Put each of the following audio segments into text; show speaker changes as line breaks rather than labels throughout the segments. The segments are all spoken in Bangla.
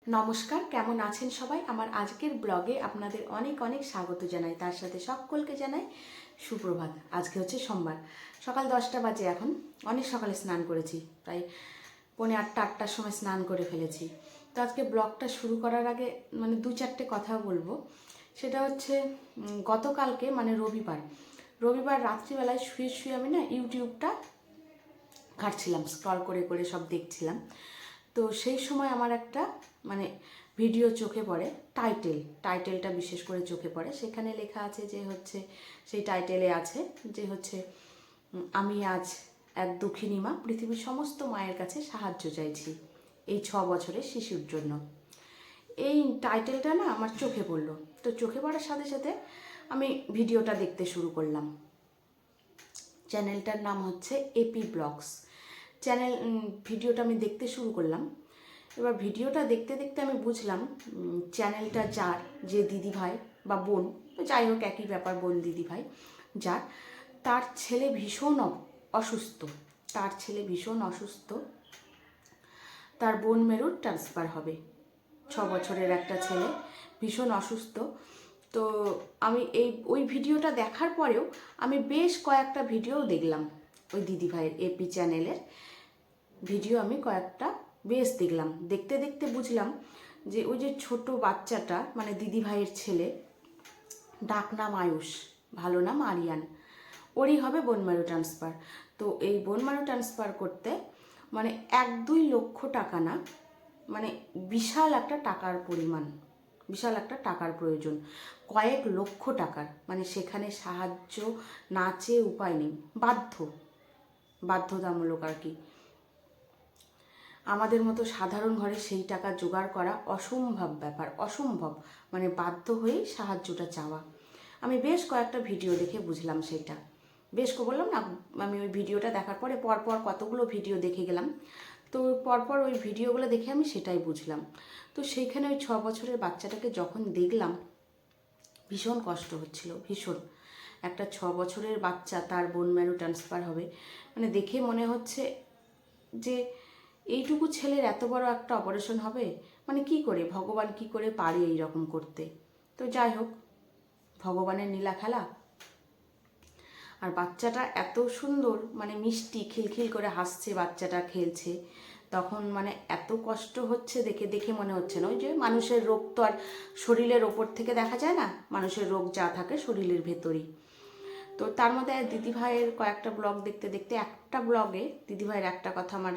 নমস্কার, কেমন আছেন সবাই? আমার আজকের ব্লগে আপনাদের অনেক অনেক স্বাগত জানাই। তার সাথে সকলকে জানাই সুপ্রভাত। আজকে হচ্ছে সোমবার, সকাল 10টা বাজে। এখন অনেক সকালে স্নান করেছি, প্রায় 7:30-8টার সময় স্নান করে ফেলেছি। তো আজকে ব্লগটা শুরু করার আগে দু চারটে কথা বলবো। সেটা হচ্ছে গতকালকে রবিবার রাত্রিবেলায় শুয়ে শুয়ে আমি না ইউটিউবটা ঘাঁটছিলাম, স্ক্রল করে করে সব দেখছিলাম। তো সেই সময় আমার একটা ভিডিও চোখে পড়ে, টাইটেলটা বিশেষ করে চোখে পড়ে। সেখানে লেখা আছে যে হচ্ছে, সেই টাইটেলে আছে যে হচ্ছে, আমি আজ এক দুঃখিনী মা, পৃথিবীর সমস্ত মায়ের কাছে সাহায্য চাইছি এই 6 বছরের শিশুর জন্য। এই টাইটেলটা না আমার চোখে পড়লো। তো চোখে পড়ার সাথে সাথে আমি ভিডিওটা দেখতে শুরু করলাম। চ্যানেলটার নাম হচ্ছে এপি ব্লগস। ভিডিওটা আমি দেখতে শুরু করলাম। এবার ভিডিওটা দেখতে দেখতে আমি বুঝলাম চ্যানেলটা যার, যে দিদিভাই বা বোন, যাই হোক একই ব্যাপার, বোন দিদিভাই যার, তার ছেলে ভীষণ অসুস্থ। তার বোন মেরুর ট্রান্সফার হবে। 6 বছরের একটা ছেলে, ভীষণ অসুস্থ। তো আমি ওই ভিডিওটা দেখার পরেও আমি বেশ কয়েকটা ভিডিও দেখলাম। ওই দিদিভাইয়ের এপি চ্যানেলের ভিডিও আমি কয়েকটা বেশ দেখলাম। দেখতে দেখতে বুঝলাম যে ওই যে ছোট বাচ্চাটা, দিদিভাইয়ের ছেলে, ডাক নাম আয়ুষ, ভালো নাম আরিয়ান, ওরই হবে বোনম্যারো ট্রান্সফার। তো এই বোনম্যারো ট্রান্সফার করতে 1-2 লক্ষ টাকা না, বিশাল একটা টাকার পরিমাণ, বিশাল একটা টাকার প্রয়োজন, কয়েক লক্ষ টাকার। সেখানে সাহায্য না চেয়ে উপায় নেই, বাধ্যতামূলক আর কি। আমাদের মতো সাধারণ ঘরে সেই টাকা জোগাড় করা অসম্ভব ব্যাপার, অসম্ভব। বাধ্য হয়েই সাহায্যটা চাওয়া। আমি বেশ কয়েকটা ভিডিও দেখে বুঝলাম সেটা। বললাম না, আমি ওই ভিডিওটা দেখার পরে পরপর কতগুলো ভিডিও দেখে গেলাম। তো পরপর ওই ভিডিওগুলো দেখে আমি সেটাই বুঝলাম। তো সেইখানে ওই 6 বছরের বাচ্চাটাকে যখন দেখলাম, ভীষণ কষ্ট হচ্ছিল, ভীষণ। একটা 6 বছরের বাচ্চা, তার বোন ম্যারো ট্রান্সফার হবে, দেখে মনে হচ্ছে যে এইটুকু ছেলের এত বড় একটা অপারেশন হবে, কি করে, ভগবান কি করে পারে এই রকম করতে। তো যাই হোক, ভগবানের নীলা খেলা। আর বাচ্চাটা এত সুন্দর, মিষ্টি, খিলখিল করে হাসছে বাচ্চাটা, খেলছে। তখন এত কষ্ট হচ্ছে দেখে দেখে মনে হচ্ছে না, ওই যে মানুষের রোগ তো আর শরীরের ওপর থেকে দেখা যায় না, মানুষের রোগ যা থাকে শরীরের ভেতরই। তো তার মধ্যে দিদিভাইয়ের কয়েকটা ব্লগ দেখতে দেখতে একটা ব্লগে দিদিভাইয়ের একটা কথা আমার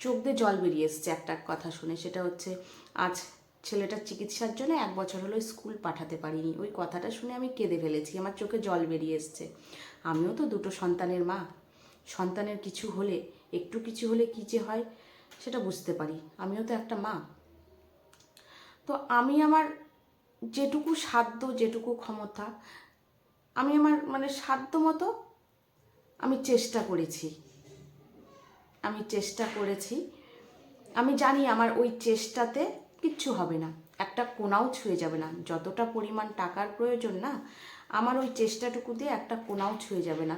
চোখ দিয়ে জল বেরিয়ে এসছে একটা কথা শুনে। সেটা হচ্ছে, আজ ছেলেটার চিকিৎসার জন্য 1 বছর হলো স্কুল পাঠাতে পারিনি। ওই কথাটা শুনে আমি কেঁদে ফেলেছি, আমার চোখে জল বেরিয়ে এসছে। আমিও তো 2টো সন্তানের মা। সন্তানের কিছু হলে, একটু কিছু হলে কী যে হয় সেটা বুঝতে পারি। আমিও তো একটা মা। তো আমি আমার যেটুকু সাধ্য, যেটুকু ক্ষমতা, আমি আমার সাধ্য মতো আমি চেষ্টা করেছি। আমি জানি আমার ওই চেষ্টাতে কিচ্ছু হবে না, একটা কোনাও ছুঁয়ে যাবে না। যতটা পরিমাণ টাকার প্রয়োজন না, আমার ওই চেষ্টাটুকু দিয়ে একটা কোনাও ছুঁয়ে যাবে না।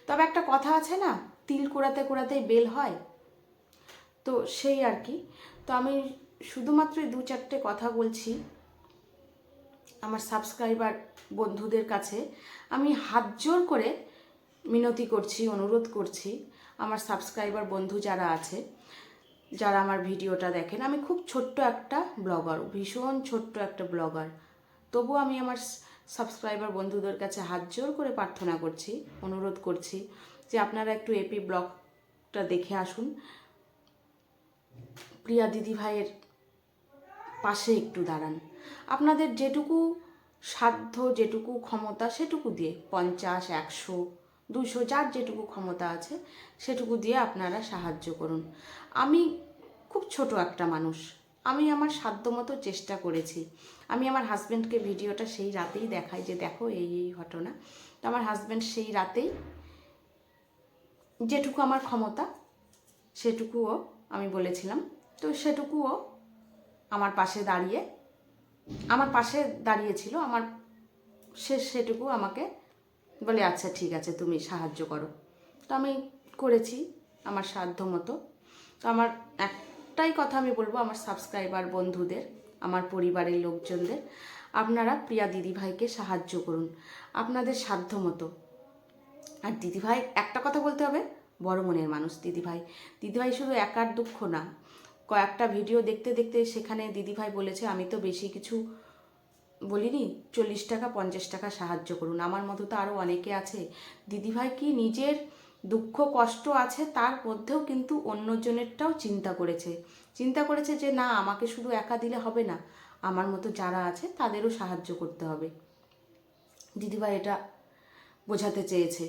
তবে একটা কথা আছে না, তিল কুড়াতে কুড়াতেই বেল হয়। তো সেই আর কি। তো আমি শুধুমাত্র 2-4টে কথা বলছি আমার সাবস্ক্রাইবার বন্ধুদের কাছে। আমি হাত জোর করে মিনতি করছি, অনুরোধ করছি, আমার সাবস্ক্রাইবার বন্ধু যারা আছে, যারা আমার ভিডিওটা দেখেন। আমি খুব ছোট্ট একটা ব্লগার, ভীষণ ছোট্ট একটা ব্লগার। তবু আমি আমার সাবস্ক্রাইবার বন্ধুদের কাছে হাত জোর করে প্রার্থনা করছি, অনুরোধ করছি যে আপনারা একটু এপি ব্লগটা দেখে আসুন, প্রিয়া দিদিভাইয়ের পাশে একটু দাঁড়ান। আপনাদের যেটুকু সাধ্য, যেটুকু ক্ষমতা, সেটুকু দিয়ে 50, 100, 200, যার যেটুকু ক্ষমতা আছে সেটুকু দিয়ে আপনারা সাহায্য করুন। আমি খুব ছোট একটা মানুষ, আমি আমার সাধ্যমতো চেষ্টা করেছি। আমি আমার হাজব্যান্ডকে ভিডিওটা সেই রাতেই দেখাই যে দেখো এই এই ঘটনা। তো আমার হাজব্যান্ড সেই রাতেই যেটুকু আমার ক্ষমতা সেটুকুও আমি বলেছিলাম। তো সেটুকুও আমার পাশে দাঁড়িয়েছিল। আমার সেটুকু আমাকে বলে, আচ্ছা ঠিক আছে, তুমি সাহায্য করো। তো আমি করেছি আমার সাধ্য মতো। তো আমার একটাই কথা আমি বলবো আমার সাবস্ক্রাইবার বন্ধুদের, আমার পরিবারের লোকজনদের, আপনারা প্রিয়া দিদিভাইকে সাহায্য করুন আপনাদের সাধ্য মতো। আর দিদিভাই একটা কথা বলতে হবে, বড় মনের মানুষ দিদিভাই। দিদিভাই শুধু একার দুঃখ না, কয়েকটা ভিডিও দেখতে দেখতে সেখানে দিদিভাই বলেছে আমি তো বেশি কিছু বলিনি, 40 টাকা 50 টাকা সাহায্য করুন। আমার মতো তো আরও অনেকে আছে। দিদিভাই কি নিজের দুঃখ কষ্ট আছে, তার মধ্যেও কিন্তু অন্যজনেরটাও চিন্তা করেছে যে না, আমাকে শুধু একা দিলে হবে না, আমার মতো যারা আছে তাদেরও সাহায্য করতে হবে। দিদিভাই এটা বোঝাতে চেয়েছে।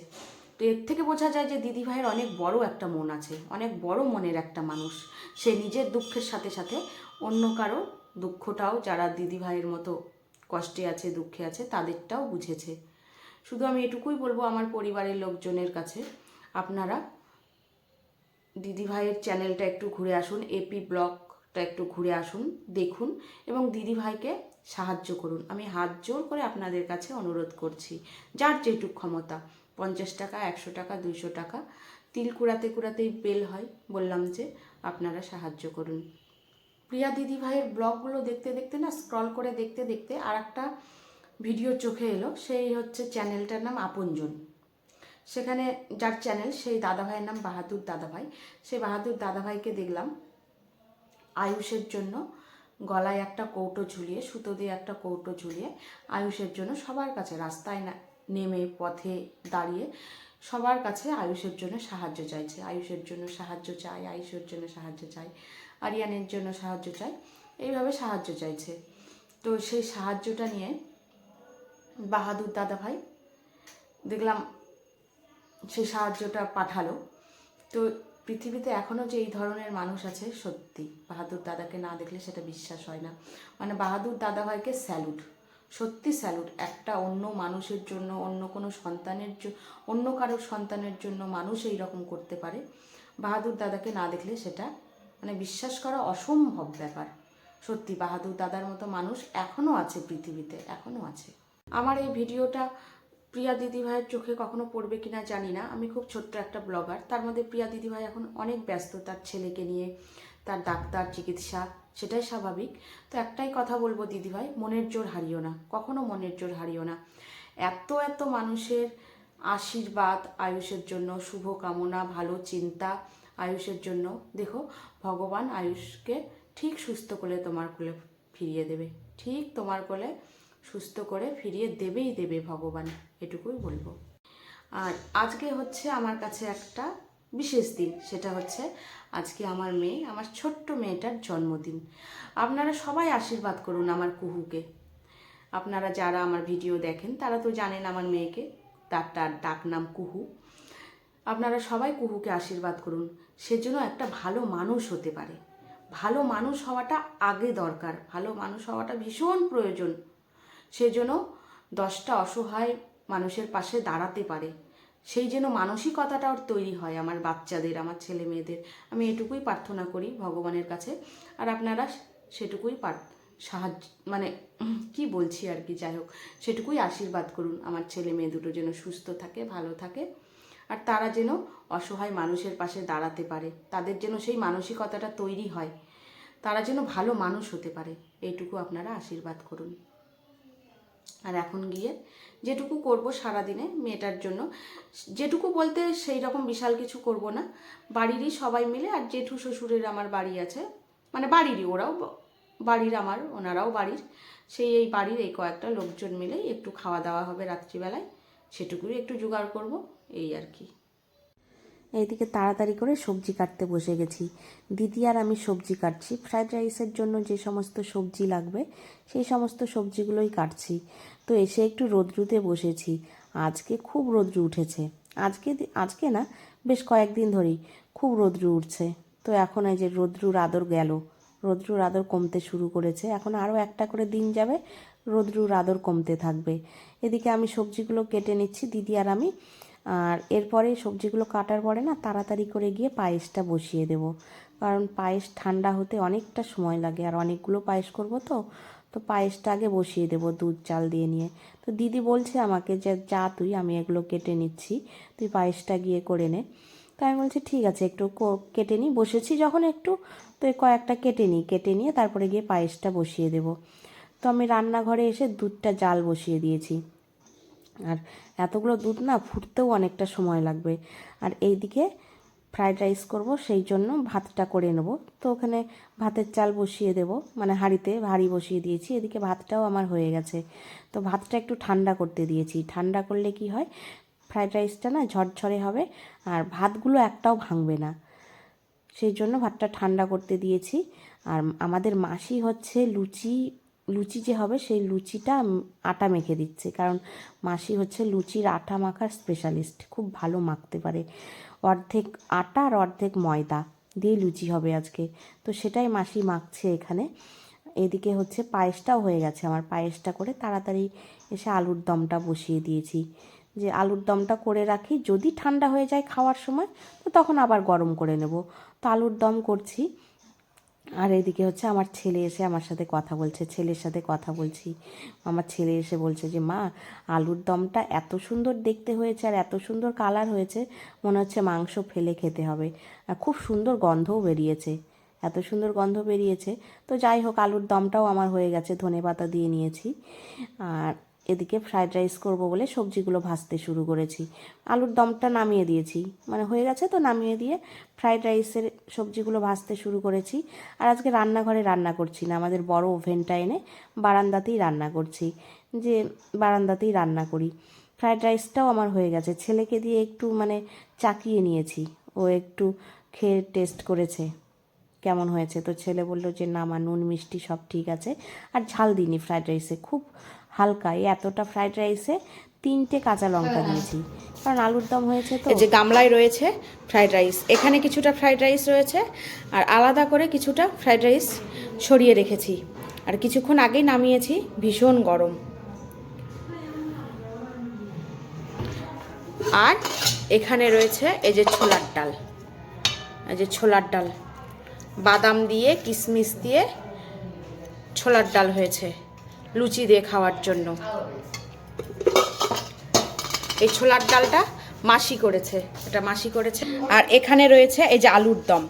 তো এর থেকে বোঝা যায় যে দিদিভাইয়ের অনেক বড় একটা মন আছে, অনেক বড় মনের একটা মানুষ। সে নিজের দুঃখের সাথে সাথে অন্য কারো দুঃখটাও, যারা দিদিভাইয়ের মতো কষ্টে আছে দুঃখে আছে তাদেরটাও বুঝেছে। শুধু আমি এটুকুই বলবো আমার পরিবারের লোকজনের কাছে, আপনারা দিদিভাইয়ের চ্যানেলটা একটু ঘুরে আসুন, এপি ব্লগটা একটু ঘুরে আসুন, দেখুন এবং দিদিভাইকে সাহায্য করুন। আমি হাত জোর করে আপনাদের কাছে অনুরোধ করছি, যার যেটুক ক্ষমতা, 50 টাকা 100 টাকা 200 টাকা, তিল কুড়াতে কুড়াতেই বেল হয়, বললাম যে আপনারা সাহায্য করুন। প্রিয়া দিদিভাইয়ের ব্লগগুলো দেখতে দেখতে না, স্ক্রল করে দেখতে দেখতে আর একটা ভিডিও চোখে এলো, সেই হচ্ছে চ্যানেলটার নাম আপনজন। সেখানে যার চ্যানেল সেই দাদাভাইয়ের নাম বাহাদুর দাদাভাই। সেই বাহাদুর দাদাভাইকে দেখলাম আয়ুষের জন্য গলায় একটা কৌটো ঝুলিয়ে, সুতো দিয়ে একটা কৌটো ঝুলিয়ে আয়ুষের জন্য সবার কাছে, রাস্তায় নেমে পথে দাঁড়িয়ে সবার কাছে আয়ুষের জন্য সাহায্য চাইছে। আয়ুষের জন্য সাহায্য চাই, আয়ুষের জন্য সাহায্য চাই, আরিয়ানের জন্য সাহায্য চাই, এইভাবে সাহায্য চাইছে। তো সেই সাহায্যটা নিয়ে বাহাদুর দাদাভাই দেখলাম সেই সাহায্যটা পাঠালো। তো পৃথিবীতে এখনও যে এই ধরনের মানুষ আছে, সত্যি বাহাদুর দাদাকে না দেখলে সেটা বিশ্বাস হয় না। মানে বাহাদুর দাদাভাইকে স্যালুট, সত্যি স্যালুট। একটা অন্য মানুষের জন্য, অন্য কোনো সন্তানের অন্য কারোর সন্তানের জন্য মানুষ এই রকম করতে পারে, বাহাদুর দাদাকে না দেখলে সেটা মানে বিশ্বাস করা অসম্ভব ব্যাপার। সত্যি বাহাদুর দাদার মতো মানুষ এখনও আছে পৃথিবীতে, এখনও আছে। আমার এই ভিডিওটা প্রিয়া দিদিভাইয়ের চোখে কখনো পড়বে কিনা জানি না। আমি খুব ছোট্ট একটা ব্লগার, তার মধ্যে প্রিয়া দিদিভাই এখন অনেক ব্যস্ত তার ছেলেকে নিয়ে, তার ডাক্তার চিকিৎসা, সেটাই স্বাভাবিক। তো একটাই কথা বলবো দিদিভাই, মনের জোর হারিও না, কখনো মনের জোর হারিও না। এত এত মানুষের আশীর্বাদ আয়ুষের জন্য, শুভ কামনা, ভালো চিন্তা আয়ুষের জন্য, দেখো ভগবান আয়ুষকে ঠিক সুস্থ করে তোমার কোলে ফিরিয়ে দেবে, ঠিক তোমার কোলে সুস্থ করে ফিরিয়ে দেবেই দেবে ভগবান, এটুকুই বলবো। আর আজকে হচ্ছে আমার কাছে একটা বিশেষ দিন, সেটা হচ্ছে আজকে আমার মেয়ে, আমার ছোট্ট মেয়েটার জন্মদিন। আপনারা সবাই আশীর্বাদ করুন আমার কুহুকে। আপনারা যারা আমার ভিডিও দেখেন তারা তো জানেন আমার মেয়েকে, তার ডাক নাম কুহু। আপনারা সবাই কুহুকে আশীর্বাদ করুন, সেজন্য একটা ভালো মানুষ হতে পারে। ভালো মানুষ হওয়াটা আগে দরকার, ভালো মানুষ হওয়াটা ভীষণ প্রয়োজন। সেজন্য 10টা অসহায় মানুষের পাশে দাঁড়াতে পারে, সেই যেন মানসিকতাটা ওর তৈরি হয় আমার বাচ্চাদের, আমার ছেলে মেয়েদের। আমি এটুকুই প্রার্থনা করি ভগবানের কাছে। আর আপনারা সেটুকুই সাহায্য মানে কি বলছি আর কি, যাই হোক সেটুকুই আশীর্বাদ করুন আমার ছেলে মেয়ে দুটো যেন সুস্থ থাকে, ভালো থাকে, আর তারা যেন অসহায় মানুষের পাশে দাঁড়াতে পারে, তাদের যেন সেই মানসিকতাটা তৈরি হয়, তারা যেন ভালো মানুষ হতে পারে, এইটুকু আপনারা আশীর্বাদ করুন। আর এখন গিয়ে যেটুকু করব সারাদিনে মেয়েটার জন্য, যেটুকু বলতে সেই রকম বিশাল কিছু করব না, বাড়িরই সবাই মিলে, আর জেঠু শ্বশুরের আমার বাড়ি আছে, মানে বাড়িরই, ওরাও বাড়ির আমার, ওনারাও বাড়ির, এই বাড়ির এই কয়েকটা লোকজন মিলেই একটু খাওয়া দাওয়া হবে রাত্রিবেলায়, সেটুকুই একটু জোগাড় করব, এই আর কি। এইদিকে তাড়াতাড়ি করে সবজি কাটতে বসে গেছি। দিদি আর আমি সবজি কাটছি, ফ্রাইড রাইসের জন্য যে সমস্ত সবজি লাগবে সেই সমস্ত সবজিগুলোই কাটছি। তো এসে একটু রোদ্রুতে বসেছি। আজকে খুব রোদ্রু উঠেছে, আজকে না, বেশ কয়েকদিন ধরেই খুব রোদ্রু উঠছে। তো এখন এই যে রোদ্রুর আদর গেল, রোদ্রুর আদর কমতে শুরু করেছে, এখন আরও একটা করে দিন যাবে, রোদ্রুর আদর কমতে থাকবে। এদিকে আমি সবজিগুলো কেটে নিচ্ছি দিদি আর আমি। আর এরপরে সবজিগুলো কাটার পরে না তাড়াতাড়ি করে গিয়ে পায়েসটা বসিয়ে দেব, কারণ পায়েস ঠান্ডা হতে অনেকটা সময় লাগে, আর অনেকগুলো পায়েস করব, তো পায়েসটা আগে বসিয়ে দেব দুধ চাল দিয়ে নিয়ে। তো দিদি বলছে আমাকে যে যা তুই, আমি এগুলো কেটে নিচ্ছি, তুই পায়েসটা গিয়ে করে নে। তো আমি বলছি ঠিক আছে, একটু কেটে নিই, বসেছি যখন একটু তো এই কয়েকটা কেটে নিই, কেটে নিয়ে তারপরে গিয়ে পায়েসটা বসিয়ে দেব। তো আমি রান্নাঘরে এসে দুধটা জাল বসিয়ে দিয়েছি। আর এতগুলো দুধ না ফুটতেও অনেকটা সময় লাগবে। আর এইদিকে ফ্রাইড রাইস করব, সেই জন্য ভাতটা করে নেব। তো ওখানে ভাতের চাল বসিয়ে দেব, মানে হাঁড়িতে হাঁড়ি বসিয়ে দিয়েছি। এদিকে ভাতটাও আমার হয়ে গেছে। তো ভাতটা একটু ঠান্ডা করতে দিয়েছি। ঠান্ডা করলে কি হয়, ফ্রাইড রাইসটা না ঝরঝরে হবে আর ভাতগুলো একটাও ভাঙবে না। সেই জন্য ভাতটা ঠান্ডা করতে দিয়েছি। আর আমাদের মাসি হচ্ছে লুচি যে হবে সেই লুচিটা আটা মেখে দিচ্ছে, কারণ মাসি হচ্ছে লুচির আটা মাখার স্পেশালিস্ট, খুব ভালো মাখতে পারে। অর্ধেক আটা আর অর্ধেক ময়দা দিয়ে লুচি হবে আজকে, তো সেটাই মাসি মাখছে এখানে। এদিকে হচ্ছে পায়েসটাও হয়ে গেছে আমার। পায়েসটা করে তাড়াতাড়ি এসে আলুর দমটা বসিয়ে দিয়েছি, যে আলুর দমটা করে রাখি, যদি ঠান্ডা হয়ে যায় খাওয়ার সময় তো তখন আবার গরম করে নেব। তো আলুর দম করছি। আর এদিকে হচ্ছে আমার ছেলে এসে আমার সাথে কথা বলছে, ছেলের সাথে কথা বলছি। আমার ছেলে এসে বলছে যে মা, আলুর দমটা এত সুন্দর দেখতে হয়েছে আর এত সুন্দর কালার হয়েছে, মনে হচ্ছে মাংস ফেলে খেতে হবে। আর খুব সুন্দর গন্ধও বেরিয়েছে, এত সুন্দর গন্ধ বেরিয়েছে। তো যাই হোক, আলুর দমটাও আমার হয়ে গেছে, ধনেপাতা দিয়ে নিয়েছি। আর এদিকে ফ্রাইড রাইস করব বলে সবজিগুলো ভাজতে শুরু করেছি। আলুর দমটা নামিয়ে দিয়েছি, মানে হয়ে গেছে, তো নামিয়ে দিয়ে ফ্রাইড রাইসের সবজিগুলো ভাজতে শুরু করেছি। আর আজকে রান্নাঘরে রান্না করছি না, আমাদের বড় ওভেনটা এনে বারান্দাতেই রান্না করছি, যে বারান্দাতেই রান্না করি। ফ্রাইড রাইসটাও আমার হয়ে গেছে, ছেলেকে দিয়ে একটু মানে চাকিয়ে নিয়েছি, ও একটু খেয়ে টেস্ট করেছে কেমন হয়েছে। তো ছেলে বললো যে না মা, নুন মিষ্টি সব ঠিক আছে। আর ঝাল দিইনি ফ্রাইড রাইসে, খুব হালকা, এতটা ফ্রাইড রাইসে 3টে কাঁচা লঙ্কা দিয়েছি, কারণ আলুর দম হয়েছে। তো এই যে গামলায় রয়েছে ফ্রাইড রাইস, এখানে কিছুটা ফ্রাইড রাইস রয়েছে, আর আলাদা করে কিছুটা ফ্রাইড রাইস সরিয়ে রেখেছি। আর কিছুক্ষণ আগেই নামিয়েছি, ভীষণ গরম। আর এখানে রয়েছে এই যে ছোলার ডাল, এই যে ছোলার ডাল, বাদাম দিয়ে কিশমিশ দিয়ে ছোলার ডাল হয়েছে লুচি দিয়ে খাওয়ার জন্য। এই ছোলার ডালটা মাসি করেছে, এটা মাসি করেছে। আর এখানে রয়েছে এই যে আলুর দম,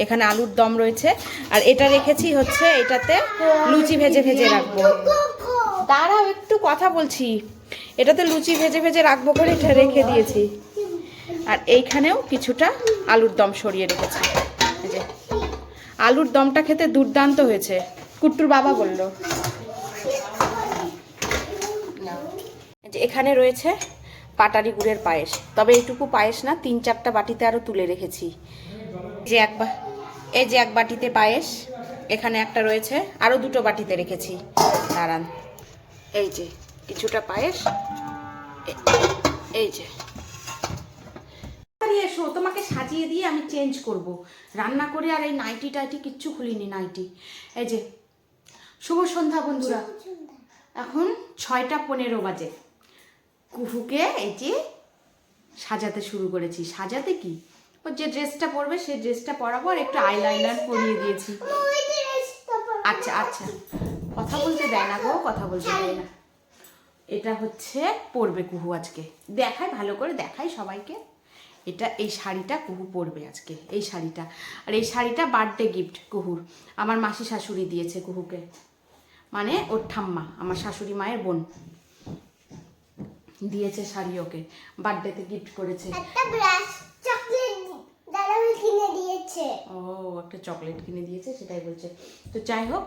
এখানে আলুর দম রয়েছে। আর এটা রেখেছি হচ্ছে, এটাতে লুচি ভেজে ভেজে রাখবো। দাঁড়াও একটু কথা বলছি। এটাতে লুচি ভেজে ভেজে রাখবো করে এটা রেখে দিয়েছি। আর এইখানেও কিছুটা আলুর দম সরিয়ে রেখেছি। এই যে আলুর দমটা খেতে দুর্দান্ত হয়েছে, কুট্টুর বাবা বলল। এখানে রয়েছে পাটালি গুড়ের পায়েস, তবে এইটুকু পায়েস না, 3-4টা বাটিতে আরও তুলে রেখেছি। এই যে এক বাটিতে পায়েস, এখানে একটা রয়েছে, আরও 2টো বাটিতে রেখেছি। দাঁড়ান, এই যে কিছুটা পায়েস, এই যে। এসো, তোমাকে সাজিয়ে দিয়ে আমি চেঞ্জ করব রান্না করে। আর এই নাইটি টাইটি কিচ্ছু খুলিনি, নাইটি। এই যে শুভ সন্ধ্যা বন্ধুরা, এখন 6টা 15 বাজে। কুহুকে এই যে সাজাতে শুরু করেছি। সাজাতে কি, ও যে ড্রেসটা পরবে সেই ড্রেসটা পরাবো, আর একটু আইলাইনার পরিয়ে দিয়েছি। আচ্ছা আচ্ছা, কথা বলতে দেয় না গো, কথা বলতে দেয় না। এটা হচ্ছে পরবে কুহু আজকে, দেখাই ভালো করে, দেখাই সবাইকে। এটা এই শাড়িটা কুহু পরবে আজকে, এই শাড়িটা। আর এই শাড়িটা বার্থডে গিফট কুহুর, আমার মাসি শাশুড়ি দিয়েছে কুহুকে, মানে ওর ঠাম্মা, আমার শাশুড়ি মায়ের বোন দিয়েছে শাড়ি ওকে, বার্থডেতে গিফট করেছে। একটা ব্রাশ চকলেট দাদাও কিনে দিয়েছে। ও, একটা চকলেট কিনে দিয়েছে, সেটাই বলছে। তো যাই হোক,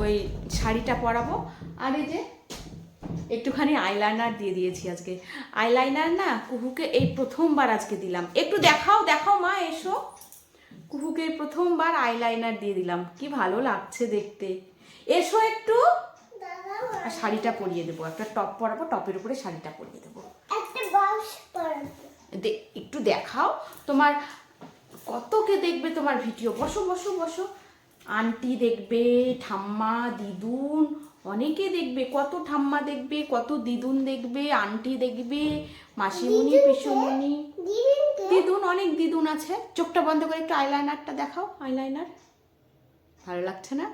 ওই শাড়িটা পরাবো। আর এই যে একটুখানি আইলাইনার দিয়ে দিয়েছি আজকে। আইলাইনার না কুহুকে এই প্রথমবার আজকে দিলাম। একটু দেখাও, দেখাও মা, এসো। কুহুকে প্রথমবার আইলাইনার দিয়ে দিলাম, কি ভালো লাগছে দেখতে। এসো একটু। আর শাড়িটা পরিয়ে দেবো, একটা টপ পরাবো, টপের উপরে শাড়িটা পরিয়ে দেবো। একটু দেখাও, তোমার কতকে দেখবে তোমার ভিডিও। বসো বসো বসো, আন্টি দেখবে, ঠাম্মা, দিদুন, অনেকে দেখবে। কত ঠাম্মা দেখবে, কত দিদুন দেখবে, আন্টি দেখবে, মাসিমণি, পিসুমণি, দিদুন, অনেক দিদুন আছে। চোখটা বন্ধ করে একটু আইলাইনারটা দেখাও। আইলাইনার ভালো লাগছে না?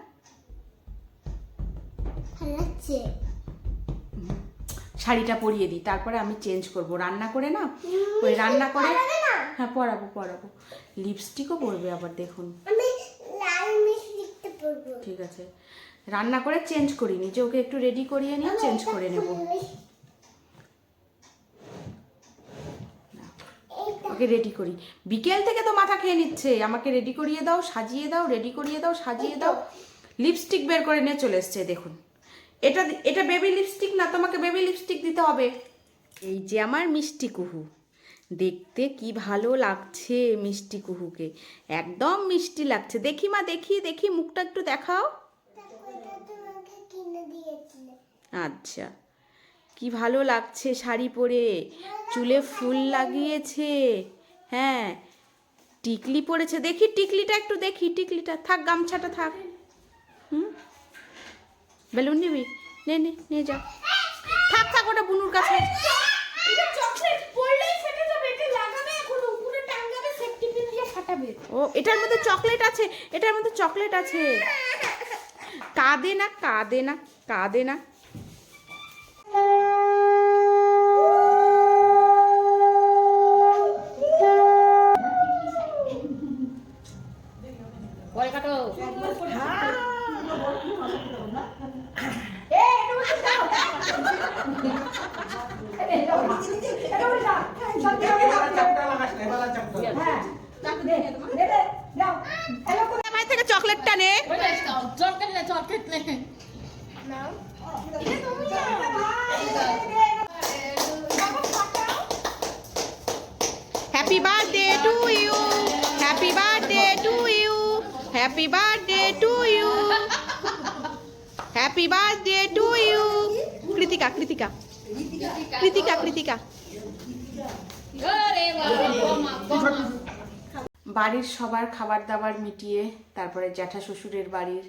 ভালো লাগছে। শাড়িটা পরিয়ে দিই, তারপরে আমি চেঞ্জ করব রান্না করে না, ওই রান্না করে। হ্যাঁ পরাবো পরাবো, লিপস্টিকও পরবে আবার, দেখুন। ঠিক আছে। রান্না করে চেঞ্জ করিনি, যে ওকে একটু রেডি করিয়ে নিয়ে চেঞ্জ করে নেব। ওকে রেডি করি, বিকেল থেকে তো মাথা খেয়ে নিচ্ছে, আমাকে রেডি করিয়ে দাও, সাজিয়ে দাও, রেডি করিয়ে দাও, সাজিয়ে দাও। লিপস্টিক বের করে নিয়ে চলে এসছে, দেখুন। এটা এটা বেবি লিপস্টিক না, তোমাকে বেবি লিপস্টিক দিতে হবে। এই যে আমার মিষ্টি কুহু, দেখতে কি ভালো লাগছে মিষ্টি কুহুকে, একদম মিষ্টি লাগছে। দেখি মা, দেখি দেখি, মুখটা একটু দেখাও। আচ্ছা, কি ভালো লাগছে শাড়ি পরে, চুলে ফুল লাগিয়েছে, হ্যাঁ টিকলি পরেছে। দেখি টিকলিটা একটু দেখি, টিকলিটা থাক, গামছাটা থাক। বেলুন নিবি? নে নে নে যা, থাক থাক, ওটা বুনুর কাছে। ও এটার মধ্যে চকলেট আছে, এটার মধ্যে চকলেট আছে। কাঁদে না, কাঁদে না, কাঁদে না। থেকে চকলেটটা নে, চকলেট নে। Happy birthday to you, happy birthday to you, happy birthday to you, happy birthday to you. Kritika, Kritika, Kritika, Kritika. বাড়ির সবার খাবার দাবার মিটিয়ে, তারপরে জ্যাঠা শ্বশুরের বাড়ির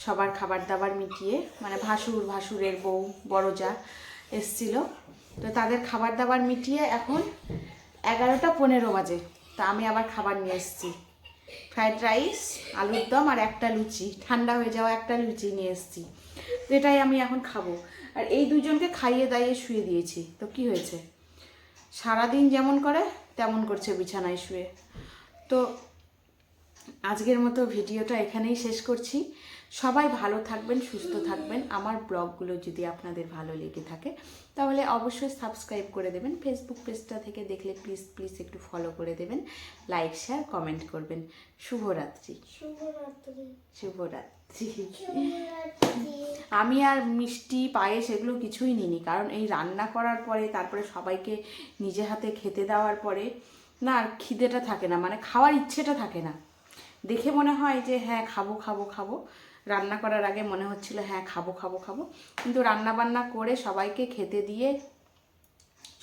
সবার খাবার দাবার মিটিয়ে, মানে ভাসুরের বউ, বড় যা এসছিল, তো তাদের খাবার দাবার মিটিয়ে এখন 11টা 15 বাজে। তা আমি আবার খাবার নিয়ে এসেছি, ফ্রাইড রাইস, আলুর দম আর একটা লুচি, ঠান্ডা হয়ে যাওয়া একটা লুচি নিয়ে এসেছি। তো এটাই আমি এখন খাবো। আর এই দুজনকে খাইয়ে দাইয়ে শুয়ে দিয়েছি। তো কি হয়েছে, সারাদিন যেমন করে তেমন করছে বিছানায় শুয়ে। তো আজকের মতো ভিডিওটা এখানেই শেষ করছি। সবাই ভালো থাকবেন, সুস্থ থাকবেন। আমার ব্লগগুলো যদি আপনাদের ভালো লেগে থাকে তাহলে অবশ্যই সাবস্ক্রাইব করে দেবেন। ফেসবুক পেজটা থেকে দেখলে প্লিজ প্লিজ একটু ফলো করে দেবেন, লাইক শেয়ার কমেন্ট করবেন। শুভরাত্রি। শুভরাত্রি। শুভরাত্রি। আমি আর মিষ্টি, পায়েস এগুলো কিছুই নিইনি, কারণ এই রান্না করার পরে তারপরে সবাইকে নিজে হাতে খেতে দেওয়ার পরে না আর খিদেটা থাকে না, মানে খাওয়ার ইচ্ছেটা থাকে না। দেখে মনে হয় যে হ্যাঁ খাবো খাবো খাবো, রান্না করার আগে মনে হচ্ছিল হ্যাঁ খাবো খাবো খাবো, কিন্তু রান্না বান্না করে সবাইকে খেতে দিয়ে,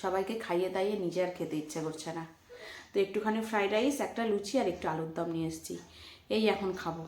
সবাইকে খাইয়ে দাইয়ে নিজে আর খেতে ইচ্ছে করছে না। তো একটুখানি ফ্রাইড রাইস, একটা লুচি আর একটু আলুর দম নিয়ে এসেছি, এই এখন খাবো।